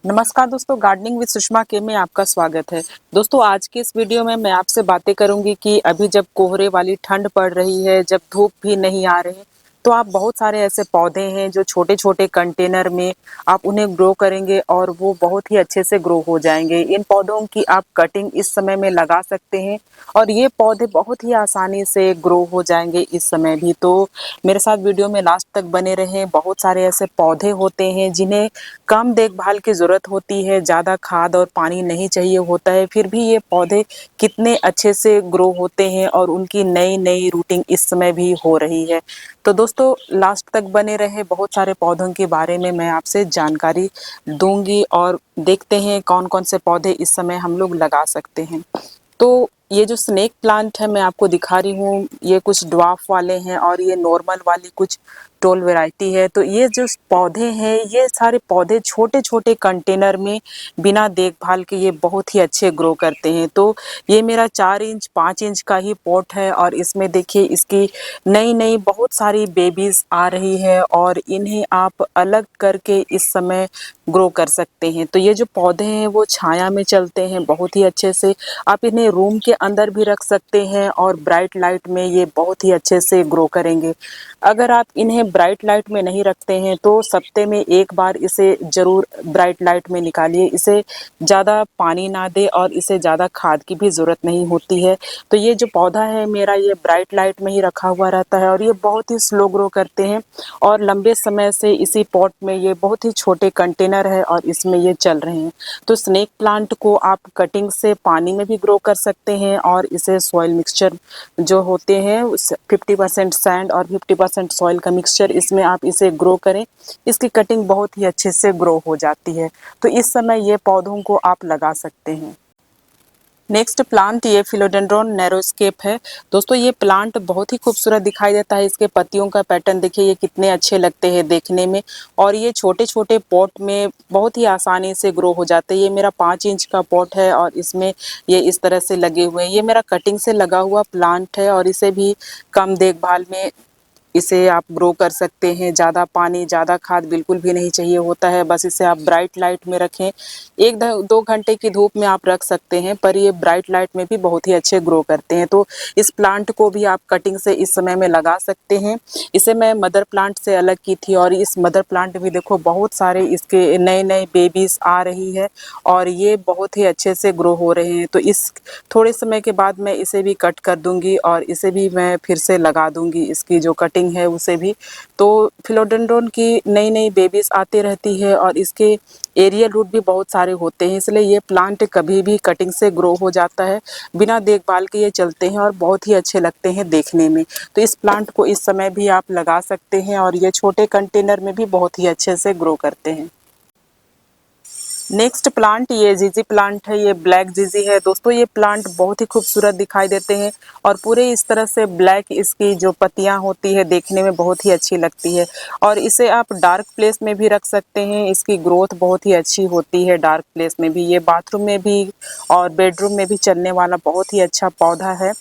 नमस्कार दोस्तों, gardening with Sushma के में आपका स्वागत है। दोस्तों, आज के इस वीडियो में मैं आपसे बातें करूंगी कि अभी जब कोहरे वाली ठंड पड़ रही है, जब धूप भी नहीं आ रहे, तो आप बहुत सारे ऐसे पौधे हैं जो छोटे छोटे कंटेनर में आप उन्हें ग्रो करेंगे और वो बहुत ही अच्छे से ग्रो हो जाएंगे। इन पौधों की आप कटिंग इस समय में लगा सकते हैं और ये पौधे बहुत ही आसानी से ग्रो हो जाएंगे इस समय भी। तो मेरे साथ वीडियो में लास्ट तक बने रहें। बहुत सारे ऐसे पौधे होते हैं जिन्हें कम देखभाल की ज़रूरत होती है, ज़्यादा खाद और पानी नहीं चाहिए होता है, फिर भी ये पौधे कितने अच्छे से ग्रो होते हैं और उनकी नई नई रूटिंग इस समय भी हो रही है। तो दोस्तों, लास्ट तक बने रहे। बहुत सारे पौधों के बारे में मैं आपसे जानकारी दूंगी और देखते हैं कौन कौन से पौधे इस समय हम लोग लगा सकते हैं। तो ये जो स्नेक प्लांट है मैं आपको दिखा रही हूँ, ये कुछ ड्वार्फ वाले हैं और ये नॉर्मल वाली कुछ टोल वैरायटी है। तो ये जो पौधे हैं, ये सारे पौधे छोटे छोटे कंटेनर में बिना देखभाल के ये बहुत ही अच्छे ग्रो करते हैं। तो ये मेरा 4 इंच 5 इंच का ही पॉट है और इसमें देखिए इसकी नई नई बहुत सारी बेबीज आ रही है और इन्हें आप अलग करके इस समय ग्रो कर सकते हैं। तो ये जो पौधे हैं वो छाया में चलते हैं बहुत ही अच्छे से। आप इन्हें रूम के अंदर भी रख सकते हैं और ब्राइट लाइट में ये बहुत ही अच्छे से ग्रो करेंगे। अगर आप इन्हें ब्राइट लाइट में नहीं रखते हैं तो सप्ते में एक बार इसे ज़रूर ब्राइट लाइट में निकालिए। इसे ज़्यादा पानी ना दे और इसे ज़्यादा खाद की भी ज़रूरत नहीं होती है। तो ये जो पौधा है मेरा, ये ब्राइट लाइट में ही रखा हुआ रहता है और ये बहुत ही स्लो ग्रो करते हैं और लंबे समय से इसी पॉट में, ये बहुत ही छोटे कंटेनर है और इसमें ये चल रहे हैं। तो स्नेक प्लांट को आप कटिंग से पानी में भी ग्रो कर सकते हैं और इसे सॉइल मिक्सचर जो होते हैं 50% सैंड और 50% सॉइल का मिक्सचर, इसमें आप इसे ग्रो करें। इसकी कटिंग बहुत ही अच्छे से ग्रो हो जाती है। तो इस समय ये पौधों को आप लगा सकते हैं। नेक्स्ट प्लांट ये फिलोडेंड्रॉन नैरोस्केप है। दोस्तों, ये प्लांट बहुत ही खूबसूरत दिखाई देता है। इसके पत्तियों का पैटर्न देखिए, ये कितने अच्छे लगते हैं देखने में और ये छोटे छोटे पॉट में बहुत ही आसानी से ग्रो हो जाते हैं। ये मेरा 5 इंच का पॉट है और इसमें ये इस तरह से लगे हुए हैं। ये मेरा कटिंग से लगा हुआ प्लांट है और इसे भी कम देखभाल में इसे आप ग्रो कर सकते हैं। ज़्यादा पानी, ज़्यादा खाद बिल्कुल भी नहीं चाहिए होता है। बस इसे आप ब्राइट लाइट में रखें। 1-2 घंटे की धूप में आप रख सकते हैं, पर ये ब्राइट लाइट में भी बहुत ही अच्छे ग्रो करते हैं। तो इस प्लांट को भी आप कटिंग से इस समय में लगा सकते हैं। इसे मैं मदर प्लांट से अलग की थी और इस मदर प्लांट भी देखो बहुत सारे इसके नए नए बेबीज आ रही है और ये बहुत ही अच्छे से ग्रो हो रहे हैं। तो इस थोड़े समय के बाद मैं इसे भी कट कर दूंगी और इसे भी मैं फिर से लगा दूंगी, इसकी जो कटिंग है उसे भी। तो फिलोडेंड्रोन की नई नई बेबीज आती रहती है और इसके एरियल रूट भी बहुत सारे होते हैं, इसलिए ये प्लांट कभी भी कटिंग से ग्रो हो जाता है। बिना देखभाल के ये चलते हैं और बहुत ही अच्छे लगते हैं देखने में। तो इस प्लांट को इस समय भी आप लगा सकते हैं और ये छोटे कंटेनर में भी बहुत ही अच्छे से ग्रो करते हैं। नेक्स्ट प्लांट ये जीजी प्लांट है। ये ब्लैक जीजी है। दोस्तों, ये प्लांट बहुत ही खूबसूरत दिखाई देते हैं और पूरे इस तरह से ब्लैक इसकी जो पत्तियां होती है देखने में बहुत ही अच्छी लगती है और इसे आप डार्क प्लेस में भी रख सकते हैं। इसकी ग्रोथ बहुत ही अच्छी होती है डार्क प्लेस में भी। ये बाथरूम में भी और बेडरूम में भी चलने वाला बहुत ही अच्छा पौधा है।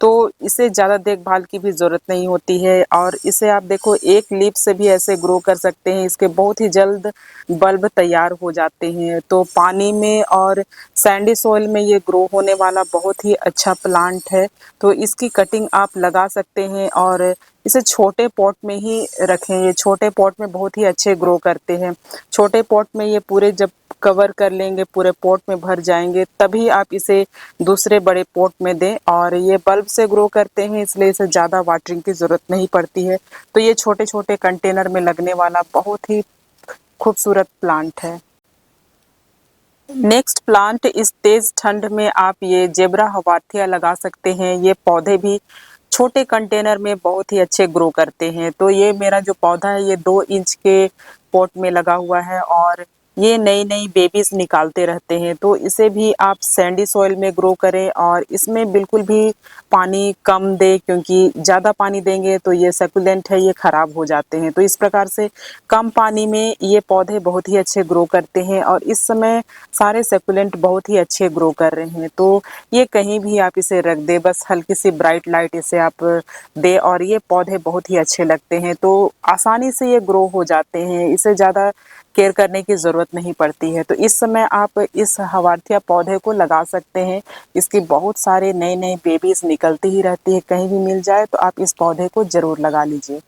तो इसे ज़्यादा देखभाल की भी ज़रूरत नहीं होती है और इसे आप देखो एक लीफ से भी ऐसे ग्रो कर सकते हैं। इसके बहुत ही जल्द बल्ब तैयार हो जाते हैं। तो पानी में और सैंडी सॉइल में ये ग्रो होने वाला बहुत ही अच्छा प्लांट है। तो इसकी कटिंग आप लगा सकते हैं और इसे छोटे पॉट में ही रखें। ये छोटे पॉट में बहुत ही अच्छे ग्रो करते हैं। छोटे पॉट में ये पूरे जब कवर कर लेंगे, पूरे पॉट में भर जाएंगे, तभी आप इसे दूसरे बड़े पॉट में दें। और ये बल्ब से ग्रो करते हैं इसलिए इसे ज़्यादा वाटरिंग की ज़रूरत नहीं पड़ती है। तो ये छोटे छोटे कंटेनर में लगने वाला बहुत ही खूबसूरत प्लांट है। नेक्स्ट प्लांट, इस तेज ठंड में आप ये जेब्रा हवाथिया लगा सकते हैं। ये पौधे भी छोटे कंटेनर में बहुत ही अच्छे ग्रो करते हैं। तो ये मेरा जो पौधा है ये 2 इंच के पॉट में लगा हुआ है और ये नई नई बेबीज निकालते रहते हैं। तो इसे भी आप सैंडी सॉइल में ग्रो करें और इसमें बिल्कुल भी पानी कम दें, क्योंकि ज़्यादा पानी देंगे तो ये सकुलेंट है, ये ख़राब हो जाते हैं। तो इस प्रकार से कम पानी में ये पौधे बहुत ही अच्छे ग्रो करते हैं और इस समय सारे सकुलेंट बहुत ही अच्छे ग्रो कर रहे हैं। तो ये कहीं भी आप इसे रख दे, बस हल्की सी ब्राइट लाइट इसे आप दे और ये पौधे बहुत ही अच्छे लगते हैं। तो आसानी से ये ग्रो हो जाते हैं। इसे ज़्यादा केयर करने की ज़रूरत नहीं पड़ती है। तो इस समय आप इस हवार्थिया पौधे को लगा सकते हैं। इसके बहुत सारे नए नए बेबीज़ निकलती ही रहती है, कहीं भी मिल जाए तो आप इस पौधे को ज़रूर लगा लीजिए।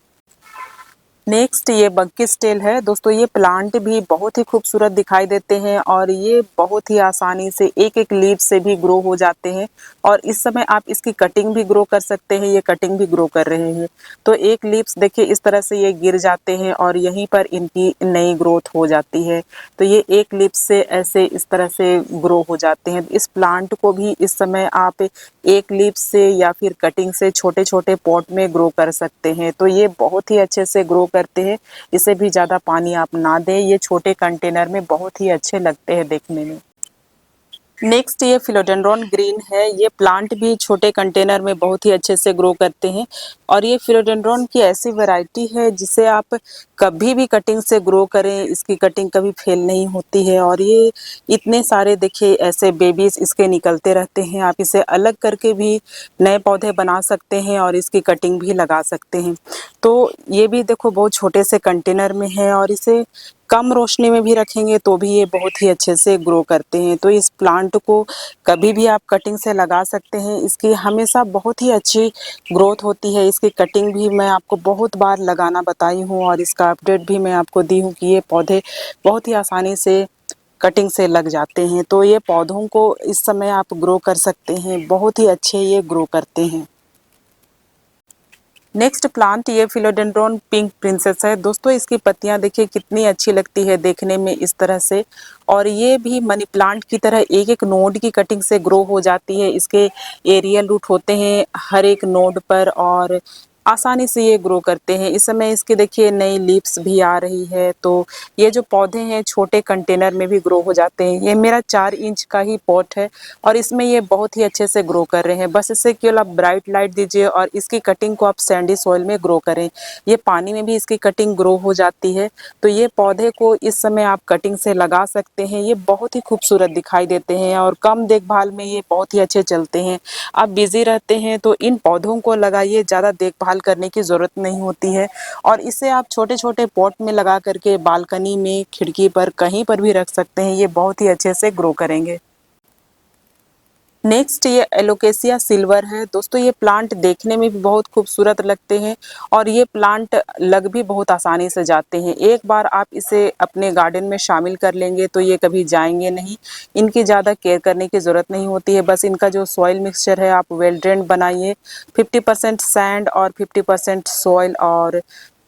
नेक्स्ट ये बंकिस टेल है। दोस्तों ये प्लांट भी बहुत ही खूबसूरत दिखाई देते हैं और ये बहुत ही आसानी से एक-एक लीफ से भी ग्रो हो जाते हैं और इस समय आप इसकी कटिंग भी ग्रो कर सकते हैं, ये कटिंग भी ग्रो कर रहे हैं। तो एक लीव्स देखिए इस तरह से ये गिर जाते हैं और यहीं पर इनकी नई ग्रोथ हो जाती है। तो ये एक लीफ से ऐसे इस तरह से ग्रो हो जाते हैं। इस प्लांट को भी इस समय आप एक लीफ से या फिर कटिंग से छोटे-छोटे पॉट में ग्रो कर सकते हैं। तो ये बहुत ही अच्छे से ग्रो करते हैं। इसे भी ज़्यादा पानी आप ना दें, ये छोटे कंटेनर में बहुत ही अच्छे लगते हैं देखने में। नेक्स्ट ये फिलोडेंड्रॉन ग्रीन है। ये प्लांट भी छोटे कंटेनर में बहुत ही अच्छे से ग्रो करते हैं और ये फिलोडेंड्रॉन की ऐसी वैरायटी है जिसे आप कभी भी कटिंग से ग्रो करें, इसकी कटिंग कभी फेल नहीं होती है और ये इतने सारे देखिए ऐसे बेबीज इसके निकलते रहते हैं। आप इसे अलग करके भी नए पौधे बना सकते हैं और इसकी कटिंग भी लगा सकते हैं। तो ये भी देखो बहुत छोटे से कंटेनर में है और इसे कम रोशनी में भी रखेंगे तो भी ये बहुत ही अच्छे से ग्रो करते हैं। तो इस प्लांट को कभी भी आप कटिंग से लगा सकते हैं। इसकी हमेशा बहुत ही अच्छी ग्रोथ होती है। इसकी कटिंग भी मैं आपको बहुत बार लगाना बताई हूँ और इसका अपडेट भी मैं आपको दी हूँ कि ये पौधे बहुत ही आसानी से कटिंग से लग जाते हैं। तो ये पौधों को इस समय आप ग्रो कर सकते हैं, बहुत ही अच्छे ये ग्रो करते हैं। नेक्स्ट प्लांट ये फिलोडेंड्रॉन पिंक प्रिंसेस है। दोस्तों इसकी पत्तियां देखिए कितनी अच्छी लगती है देखने में इस तरह से और ये भी मनी प्लांट की तरह एक एक नोड की कटिंग से ग्रो हो जाती है। इसके एरियल रूट होते हैं हर एक नोड पर और आसानी से ये ग्रो करते हैं। इस समय इसके देखिए नई लीव्स भी आ रही है। तो ये जो पौधे हैं छोटे कंटेनर में भी ग्रो हो जाते हैं। ये मेरा 4 इंच का ही पॉट है और इसमें ये बहुत ही अच्छे से ग्रो कर रहे हैं। बस इसे केवल आप ब्राइट लाइट दीजिए और इसकी कटिंग को आप सैंडी सॉइल में ग्रो करें। ये पानी में भी इसकी कटिंग ग्रो हो जाती है। तो ये पौधे को इस समय आप कटिंग से लगा सकते हैं। ये बहुत ही खूबसूरत दिखाई देते हैं और कम देखभाल में ये बहुत ही अच्छे चलते हैं। आप बिजी रहते हैं तो इन पौधों को लगाइए, ज़्यादा देखभाल करने की ज़रूरत नहीं होती है और इसे आप छोटे-छोटे पॉट में लगा करके बालकनी में, खिड़की पर, कहीं पर भी रख सकते हैं। ये बहुत ही अच्छे से ग्रो करेंगे। नेक्स्ट ये एलोकेसिया सिल्वर है। दोस्तों ये प्लांट देखने में भी बहुत खूबसूरत लगते हैं और ये प्लांट लग भी बहुत आसानी से जाते हैं। एक बार आप इसे अपने गार्डन में शामिल कर लेंगे तो ये कभी जाएंगे नहीं। इनकी ज़्यादा केयर करने की ज़रूरत नहीं होती है। बस इनका जो सॉइल मिक्सचर है आप वेल ड्रेन्ड बनाइए। 50% सैंड और 50% सॉइल और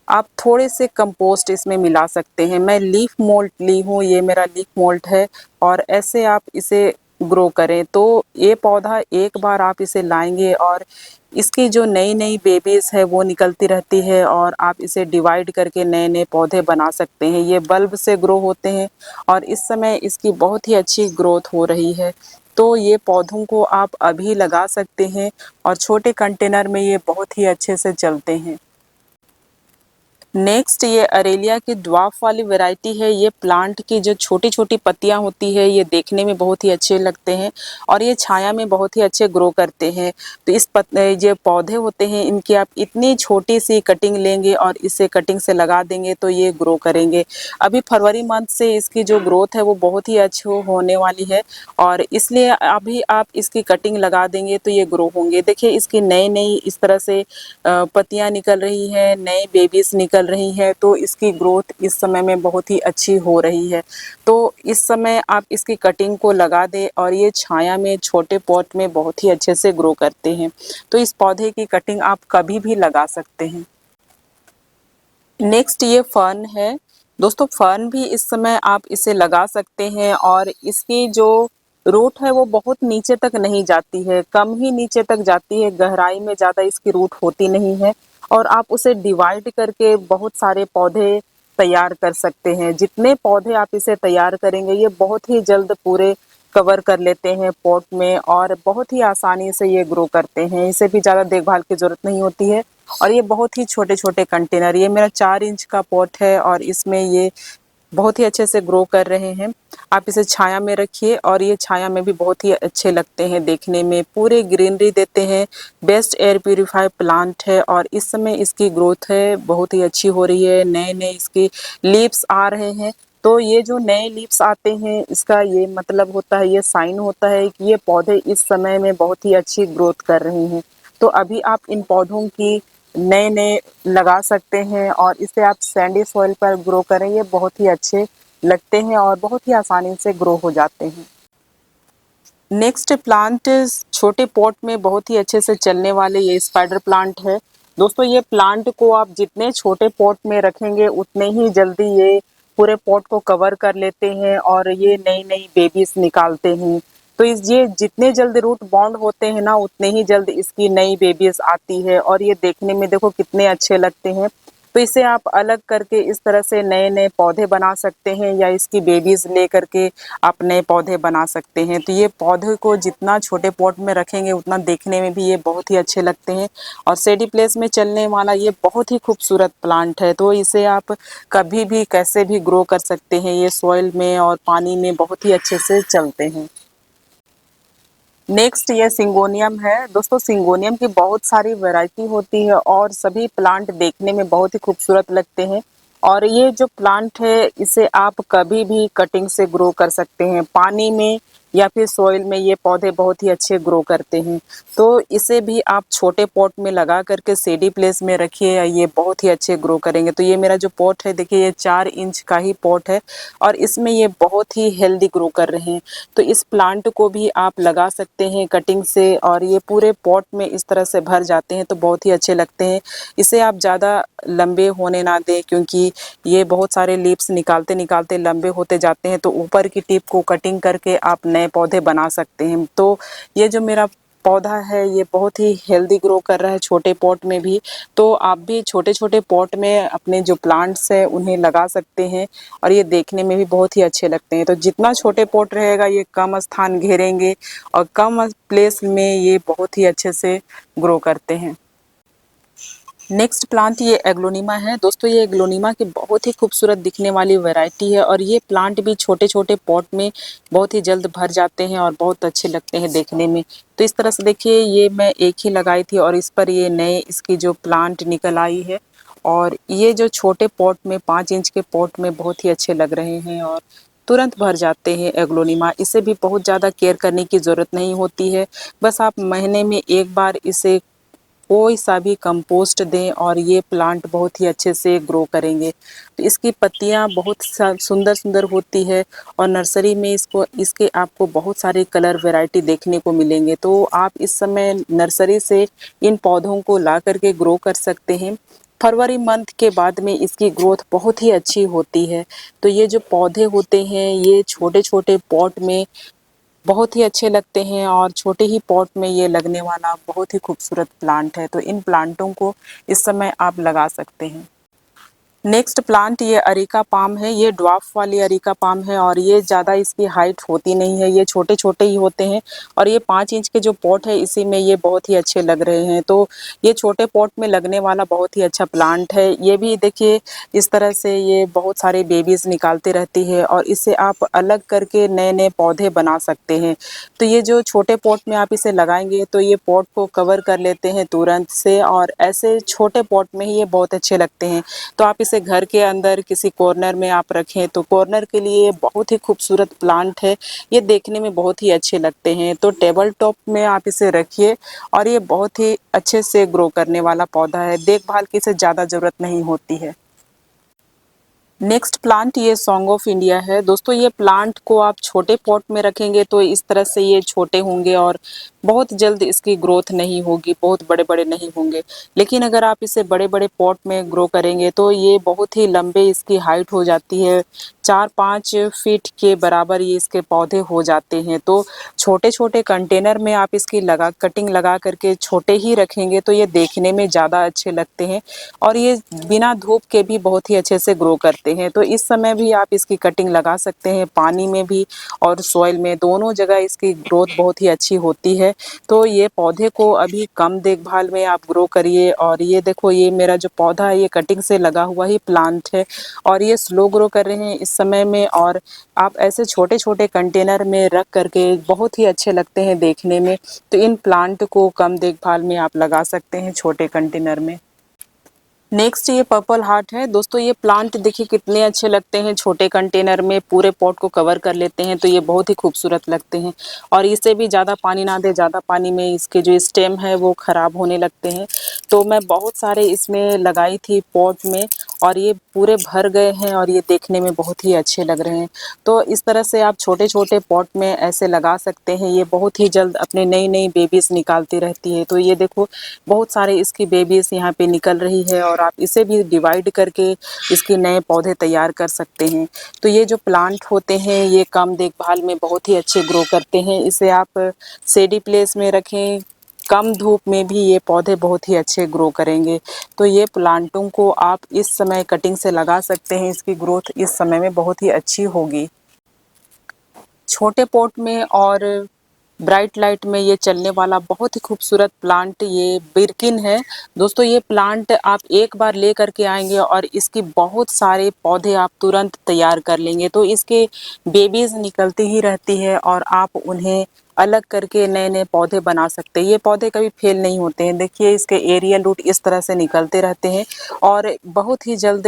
आप थोड़े से कंपोस्ट इसमें मिला सकते हैं। मैं लीफ मोल्ड ली हूँ, ये मेरा लीफ मोल्ड है और ऐसे आप इसे ग्रो करें। तो ये पौधा एक बार आप इसे लाएंगे और इसकी जो नई नई बेबीज है वो निकलती रहती है और आप इसे डिवाइड करके नए नए पौधे बना सकते हैं। ये बल्ब से ग्रो होते हैं और इस समय इसकी बहुत ही अच्छी ग्रोथ हो रही है। तो ये पौधों को आप अभी लगा सकते हैं और छोटे कंटेनर में ये बहुत ही अच्छे से चलते हैं। नेक्स्ट ये अरेलिया की ड्वार्फ वाली वैरायटी है। ये प्लांट की जो छोटी छोटी पत्तियां होती है ये देखने में बहुत ही अच्छे लगते हैं और ये छाया में बहुत ही अच्छे ग्रो करते हैं। तो ये पौधे होते हैं इनकी आप इतनी छोटी सी कटिंग लेंगे और इसे कटिंग से लगा देंगे तो ये ग्रो करेंगे। अभी फरवरी मंथ से इसकी जो ग्रोथ है वो बहुत ही अच्छी होने वाली है और इसलिए अभी आप इसकी कटिंग लगा देंगे तो ये ग्रो होंगे। देखिए इसकी नई नई इस तरह से पत्तियां निकल रही है, नए बेबीज निकल रही है। तो इसकी ग्रोथ इस समय में बहुत ही अच्छी हो रही है। तो इस समय आप इसकी कटिंग को लगा दें और ये छाया में छोटे पॉट में बहुत ही अच्छे से ग्रो करते हैं। तो इस पौधे की कटिंग आप कभी भी लगा सकते हैं। नेक्स्ट ये फर्न है। दोस्तों फर्न भी इस समय आप इसे लगा सकते हैं और इसकी जो रूट है वो बहुत नीचे तक नहीं जाती है, कम ही नीचे तक जाती है, गहराई में ज़्यादा इसकी रूट होती नहीं है और आप उसे डिवाइड करके बहुत सारे पौधे तैयार कर सकते हैं। जितने पौधे आप इसे तैयार करेंगे ये बहुत ही जल्द पूरे कवर कर लेते हैं पॉट में और बहुत ही आसानी से ये ग्रो करते हैं। इसे भी ज़्यादा देखभाल की ज़रूरत नहीं होती है और ये बहुत ही छोटे-छोटे कंटेनर, ये मेरा 4 इंच का पॉट है और इसमें ये बहुत ही अच्छे से ग्रो कर रहे हैं। आप इसे छाया में रखिए और ये छाया में भी बहुत ही अच्छे लगते हैं देखने में, पूरे ग्रीनरी देते हैं। बेस्ट एयर प्यूरीफायर प्लांट है और इस समय इसकी ग्रोथ है बहुत ही अच्छी हो रही है। नए-नए इसके लीव्स आ रहे हैं। तो ये जो नए लीव्स आते हैं, इसका ये मतलब होता है, ये साइन होता है कि ये पौधे इस समय में बहुत ही अच्छी ग्रोथ कर रहे हैं। तो अभी आप इन पौधों की नए-नए लगा सकते हैं और इसे आप सैंडी सॉइल पर ग्रो करें, ये बहुत ही अच्छे लगते हैं और बहुत ही आसानी से ग्रो हो जाते हैं। नेक्स्ट प्लांट छोटे पॉट में बहुत ही अच्छे से चलने वाले ये स्पाइडर प्लांट है। दोस्तों ये प्लांट को आप जितने छोटे पॉट में रखेंगे उतने ही जल्दी ये पूरे पॉट को कवर कर लेते हैं और ये नई नई बेबीज निकालते हैं। तो इस ये जितने जल्द रूट बाउंड होते हैं ना उतने ही जल्द इसकी नई बेबीज आती है और ये देखने में देखो कितने अच्छे लगते हैं। तो इसे आप अलग करके इस तरह से नए नए पौधे बना सकते हैं या इसकी बेबीज ले करके आप नए पौधे बना सकते हैं। तो ये पौधे को जितना छोटे पॉट में रखेंगे उतना देखने में भी ये बहुत ही अच्छे लगते हैं और शेडी प्लेस में चलने वाला ये बहुत ही खूबसूरत प्लांट है। तो इसे आप कभी भी कैसे भी ग्रो कर सकते हैं, ये सॉइल में और पानी में बहुत ही अच्छे से चलते हैं। नेक्स्ट ये सिंगोनियम है। दोस्तों सिंगोनियम की बहुत सारी वैरायटी होती है और सभी प्लांट देखने में बहुत ही खूबसूरत लगते हैं और ये जो प्लांट है इसे आप कभी भी कटिंग से ग्रो कर सकते हैं, पानी में या फिर सॉइल में ये पौधे बहुत ही अच्छे ग्रो करते हैं। तो इसे भी आप छोटे पॉट में लगा करके शेडी प्लेस में रखिए, ये बहुत ही अच्छे ग्रो करेंगे। तो ये मेरा जो पॉट है देखिए ये 4 इंच का ही पॉट है और इसमें ये बहुत ही हेल्दी ग्रो कर रहे हैं। तो इस प्लांट को भी आप लगा सकते हैं कटिंग से और ये पूरे पॉट में इस तरह से भर जाते हैं तो बहुत ही अच्छे लगते हैं। इसे आप ज़्यादा लंबे होने ना दें क्योंकि ये बहुत सारे लीव्स निकालते निकालते लंबे होते जाते हैं, तो ऊपर की टिप को कटिंग करके आप नए पौधे बना सकते हैं। तो ये जो मेरा पौधा है ये बहुत ही हेल्दी ग्रो कर रहा है छोटे पॉट में भी। तो आप भी छोटे छोटे पॉट में अपने जो प्लांट्स है उन्हें लगा सकते हैं और ये देखने में भी बहुत ही अच्छे लगते हैं। तो जितना छोटे पॉट रहेगा ये कम स्थान घेरेंगे और कम प्लेस में ये बहुत ही अच्छे से ग्रो करते हैं। नेक्स्ट प्लांट ये एग्लोनिमा है। दोस्तों ये एग्लोनिमा की बहुत ही खूबसूरत दिखने वाली वैरायटी है और ये प्लांट भी छोटे छोटे पॉट में बहुत ही जल्द भर जाते हैं और बहुत अच्छे लगते हैं देखने में। तो इस तरह से देखिए ये मैं एक ही लगाई थी और इस पर ये नए इसकी जो प्लांट निकल आई है और ये जो छोटे पॉट में 5 इंच के पॉट में बहुत ही अच्छे लग रहे हैं और तुरंत भर जाते हैं एग्लोनिमा। इसे भी बहुत ज़्यादा केयर करने की ज़रूरत नहीं होती है, बस आप महीने में एक बार इसे कोई सा भी कंपोस्ट दें और ये प्लांट बहुत ही अच्छे से ग्रो करेंगे। तो इसकी पत्तियां बहुत सुंदर सुंदर होती है और नर्सरी में इसको इसके आपको बहुत सारे कलर वैरायटी देखने को मिलेंगे। तो आप इस समय नर्सरी से इन पौधों को ला करके ग्रो कर सकते हैं। फरवरी मंथ के बाद में इसकी ग्रोथ बहुत ही अच्छी होती है। तो ये जो पौधे होते हैं ये छोटे छोटे पॉट में बहुत ही अच्छे लगते हैं और छोटे ही पॉट में ये लगने वाला बहुत ही खूबसूरत प्लांट है। तो इन प्लांटों को इस समय आप लगा सकते हैं। नेक्स्ट प्लांट ये अरिका पाम है। ये ड्वार्फ वाली अरिका पाम है और ये ज़्यादा इसकी हाइट होती नहीं है, ये छोटे छोटे ही होते हैं और ये 5 इंच के जो पॉट है इसी में ये बहुत ही अच्छे लग रहे हैं। तो ये छोटे पॉट में लगने वाला बहुत ही अच्छा प्लांट है। ये भी देखिए इस तरह से ये बहुत सारे बेबीज निकालते रहती है और इसे आप अलग करके नए नए पौधे बना सकते हैं। तो ये जो छोटे पॉट में आप इसे लगाएंगे तो ये पॉट को कवर कर लेते हैं तुरंत से और ऐसे छोटे पॉट में ही ये बहुत अच्छे लगते हैं। तो आप इसे घर के अंदर किसी कॉर्नर में आप रखें तो कॉर्नर के लिए बहुत ही खूबसूरत प्लांट है। ये देखने में बहुत ही अच्छे लगते हैं। तो टेबल टॉप में आप इसे रखिए और ये बहुत ही अच्छे से ग्रो करने वाला पौधा है। देखभाल की इसे ज़्यादा ज़रूरत नहीं होती है। नेक्स्ट प्लांट ये सॉन्ग ऑफ इंडिया है। दोस्तों ये प्लांट को आप छोटे पॉट में रखेंगे तो इस तरह से ये छोटे होंगे और बहुत जल्द इसकी ग्रोथ नहीं होगी, बहुत बड़े बड़े नहीं होंगे। लेकिन अगर आप इसे बड़े बड़े पॉट में ग्रो करेंगे तो ये बहुत ही लंबे इसकी हाइट हो जाती है, 4-5 फीट के बराबर ये इसके पौधे हो जाते हैं। तो छोटे छोटे कंटेनर में आप इसकी कटिंग लगा करके छोटे ही रखेंगे तो ये देखने में ज़्यादा अच्छे लगते हैं और ये बिना धूप के भी बहुत ही अच्छे से ग्रो करते हैं। तो इस समय भी आप इसकी कटिंग लगा सकते हैं, पानी में भी और सॉइल में, दोनों जगह इसकी ग्रोथ बहुत ही अच्छी होती है। तो ये पौधे को अभी कम देखभाल में आप ग्रो करिए और ये देखो ये मेरा जो पौधा है ये कटिंग से लगा हुआ ही प्लांट है और ये स्लो ग्रो कर रहे हैं इस समय में और आप ऐसे छोटे छोटे कंटेनर में रख करके बहुत ही अच्छे लगते हैं देखने में। तो इन प्लांट को कम देखभाल में आप लगा सकते हैं छोटे कंटेनर में। नेक्स्ट ये पर्पल हार्ट है दोस्तों। ये प्लांट देखिए कितने अच्छे लगते हैं, छोटे कंटेनर में पूरे पॉट को कवर कर लेते हैं, तो ये बहुत ही खूबसूरत लगते हैं। और इसे भी ज़्यादा पानी ना दे, ज़्यादा पानी में इसके जो स्टेम है वो ख़राब होने लगते हैं। तो मैं बहुत सारे इसमें लगाई थी पॉट में, और ये पूरे भर गए हैं और ये देखने में बहुत ही अच्छे लग रहे हैं। तो इस तरह से आप छोटे छोटे पॉट में ऐसे लगा सकते हैं। ये बहुत ही जल्द अपने नई नई बेबीज़ निकालती रहती है। तो ये देखो बहुत सारे इसकी बेबीज़ यहाँ पे निकल रही है, और आप इसे भी डिवाइड करके इसके नए पौधे तैयार कर सकते हैं। तो ये जो प्लांट होते हैं ये कम देखभाल में बहुत ही अच्छे ग्रो करते हैं। इसे आप शेडी प्लेस में रखें, कम धूप में भी ये पौधे बहुत ही अच्छे ग्रो करेंगे। तो ये प्लांटों को आप इस समय कटिंग से लगा सकते हैं, इसकी ग्रोथ इस समय में बहुत ही अच्छी होगी। छोटे पॉट में और ब्राइट लाइट में ये चलने वाला बहुत ही खूबसूरत प्लांट ये बिरकिन है। दोस्तों ये प्लांट आप एक बार ले करके आएंगे और इसकी बहुत सारे पौधे आप तुरंत तैयार कर लेंगे। तो इसके बेबीज निकलती ही रहती है और आप उन्हें अलग करके नए नए पौधे बना सकते हैं। ये पौधे कभी फेल नहीं होते हैं। देखिए इसके एरियल रूट इस तरह से निकलते रहते हैं और बहुत ही जल्द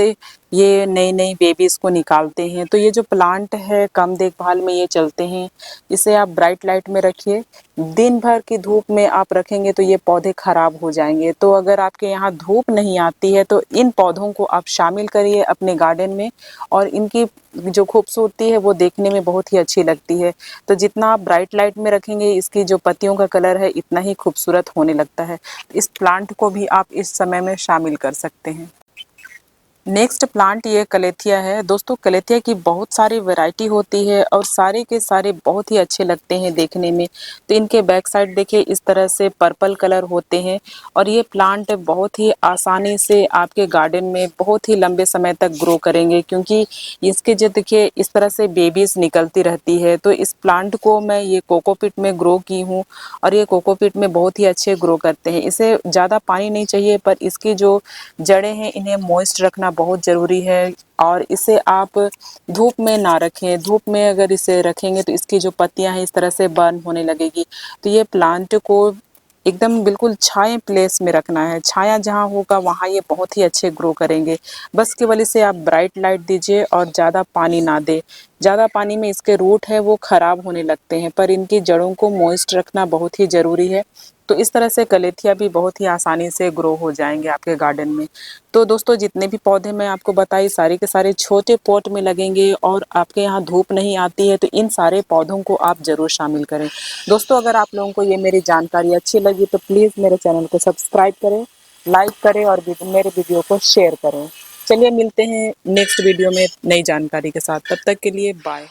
ये नई नई बेबीज को निकालते हैं। तो ये जो प्लांट है कम देखभाल में ये चलते हैं। इसे आप ब्राइट लाइट में रखिए, दिन भर की धूप में आप रखेंगे तो ये पौधे खराब हो जाएंगे। तो अगर आपके यहाँ धूप नहीं आती है तो इन पौधों को आप शामिल करिए अपने गार्डन में, और इनकी जो खूबसूरती है वो देखने में बहुत ही अच्छी लगती है। तो जितना आप ब्राइट लाइट में रखेंगे इसकी जो पत्तियों का कलर है इतना ही खूबसूरत होने लगता है। इस प्लांट को भी आप इस समय में शामिल कर सकते हैं। नेक्स्ट प्लांट ये कलेथिया है दोस्तों। कलेथिया की बहुत सारी वैरायटी होती है और सारे के सारे बहुत ही अच्छे लगते हैं देखने में। तो इनके बैक साइड देखिए इस तरह से पर्पल कलर होते हैं, और ये प्लांट बहुत ही आसानी से आपके गार्डन में बहुत ही लंबे समय तक ग्रो करेंगे, क्योंकि इसके जो देखिए इस तरह से बेबीज निकलती रहती है। तो इस प्लांट को मैं ये कोकोपीट में ग्रो की हूँ, और ये कोकोपीट में बहुत ही अच्छे ग्रो करते हैं। इसे ज़्यादा पानी नहीं चाहिए, पर इसकी जो जड़ें हैं इन्हें मॉइस्ट रखना बहुत ज़रूरी है। और इसे आप धूप में ना रखें, धूप में अगर इसे रखेंगे तो इसकी जो पत्तियां हैं इस तरह से बर्न होने लगेगी। तो ये प्लांट को एकदम बिल्कुल छाया प्लेस में रखना है। छाया जहाँ होगा वहाँ ये बहुत ही अच्छे ग्रो करेंगे। बस केवल इसे आप ब्राइट लाइट दीजिए और ज़्यादा पानी ना दें। ज़्यादा पानी में इसके रूट है वो ख़राब होने लगते हैं, पर इनकी जड़ों को मॉइस्ट रखना बहुत ही ज़रूरी है। तो इस तरह से कलेथिया भी बहुत ही आसानी से ग्रो हो जाएंगे आपके गार्डन में। तो दोस्तों जितने भी पौधे मैं आपको बताई सारे के सारे छोटे पॉट में लगेंगे, और आपके यहाँ धूप नहीं आती है तो इन सारे पौधों को आप ज़रूर शामिल करें। दोस्तों अगर आप लोगों को ये मेरी जानकारी अच्छी लगी तो प्लीज़ मेरे चैनल को सब्सक्राइब करें, लाइक करें और मेरे वीडियो को शेयर करें। चलिए मिलते हैं नेक्स्ट वीडियो में नई जानकारी के साथ। तब तक के लिए बाय।